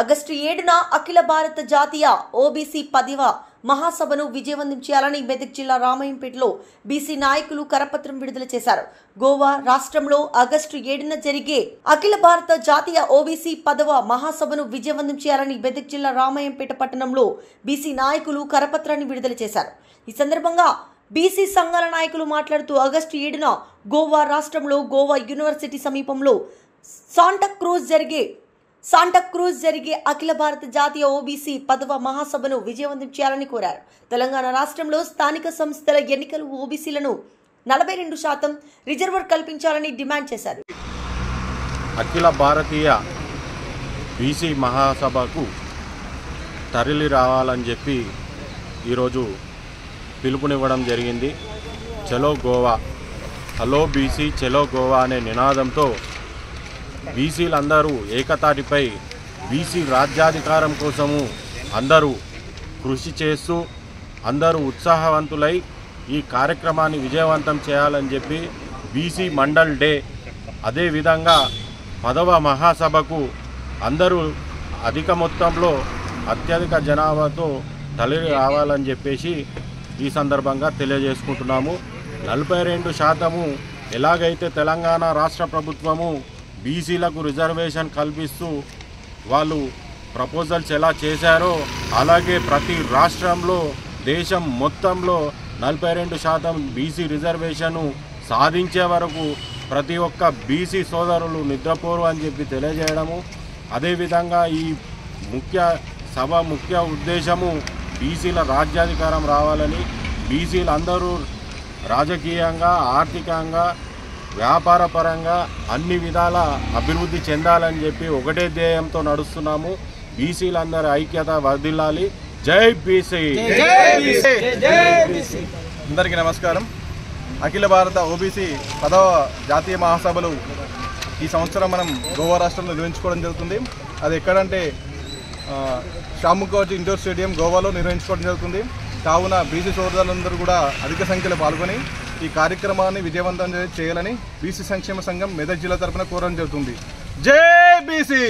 August 7న అఖిల భారత జాతీయ OBC 10వ మహాసభను విజయవంతం చేయాలని మెదక్ జిల్లా రామాయంపేటలో బీసీ నాయకులు కరపత్రం విడుదల చేశారు. గోవా రాష్ట్రంలో ఆగస్టు 7న జరిగే అఖిల భారత జాతీయ ఓబీసీ 10వ మహాసభను విజయవంతం చేయాలని మెదక్ జిల్లా రామాయంపేట పట్టణంలో బీసీ నాయకులు కరపత్రాన్ని విడుదల చేశారు. ఈ సందర్భంగా బీసీ సంఘాల నాయకులు మాట్లాడుతూ ఆగస్టు 7న గోవా రాష్ట్రంలో గోవా యూనివర్సిటీ సమీపంలో శాంటా క్రూజ్ జరిగే అఖిల భారత జాతీయ ఓబీసీ 10వ మహాసభను విజయవంతం చేయాలని కోరారు. తెలంగాణ రాష్ట్రంలో స్థానిక సంస్థల ఎన్నికలు ఓబీసీలను 42% రిజర్వర్ కల్పించాలని డిమాండ్ చేశారు. అఖిల భారతీయ బీసీ మహాసభకు తరలి రావాలని చెప్పి ఈరోజు పిలుపునివ్వడం జరిగింది. చలో గోవా, హలో బీసీ చలో గోవా అనే నినాదంతో బీసీలందరూ ఏకతాటిపై బీసీ రాజ్యాధికారం కోసము అందరూ కృషి చేస్తూ అందరూ ఉత్సాహవంతులై ఈ కార్యక్రమాన్ని విజయవంతం చేయాలని చెప్పి బీసీ మండల్ డే, అదేవిధంగా 10వ మహాసభకు అందరూ అధిక మొత్తంలో అత్యధిక జనాభాతో తరలి రావాలని చెప్పేసి ఈ సందర్భంగా తెలియజేసుకుంటున్నాము. 42% ఎలాగైతే తెలంగాణ రాష్ట్ర ప్రభుత్వము బీసీలకు రిజర్వేషన్ కల్పిస్తూ వాళ్ళు ప్రపోజల్స్ ఎలా చేశారో అలాగే ప్రతి రాష్ట్రంలో దేశం మొత్తంలో 42% బీసీ రిజర్వేషను సాధించే వరకు ప్రతి ఒక్క బీసీ సోదరులు నిద్రపోరు అని చెప్పి తెలియజేయడము. అదేవిధంగా ఈ ముఖ్య ఉద్దేశము బీసీల రాజ్యాధికారం రావాలని, బీసీలందరూ రాజకీయంగా ఆర్థికంగా వ్యాపారపరంగా అన్ని విధాల అభివృద్ధి చెందాలని చెప్పి ఒకటే ధ్యేయంతో నడుస్తున్నాము. బీసీలందరూ ఐక్యత వర్ధిల్లాలి. జై బీసీ. అందరికీ నమస్కారం. అఖిల భారత ఓబీసీ 10వ జాతీయ మహాసభలు ఈ సంవత్సరం మనం గోవా రాష్ట్రంలో నిర్వహించుకోవడం జరుగుతుంది. అది ఎక్కడంటే షాముఖర్జీ ఇండోర్ స్టేడియం గోవాలో నిర్వహించుకోవడం జరుగుతుంది. కావున బీసీ సోదరులందరూ కూడా అధిక సంఖ్యలో పాల్గొని ఈ కార్యక్రమాన్ని విజయవంతం చేయాలని బీసీ సంక్షేమ సంఘం మెదక్ జిల్లా తరఫున కోరడం జరుగుతుంది. జై బీసీ.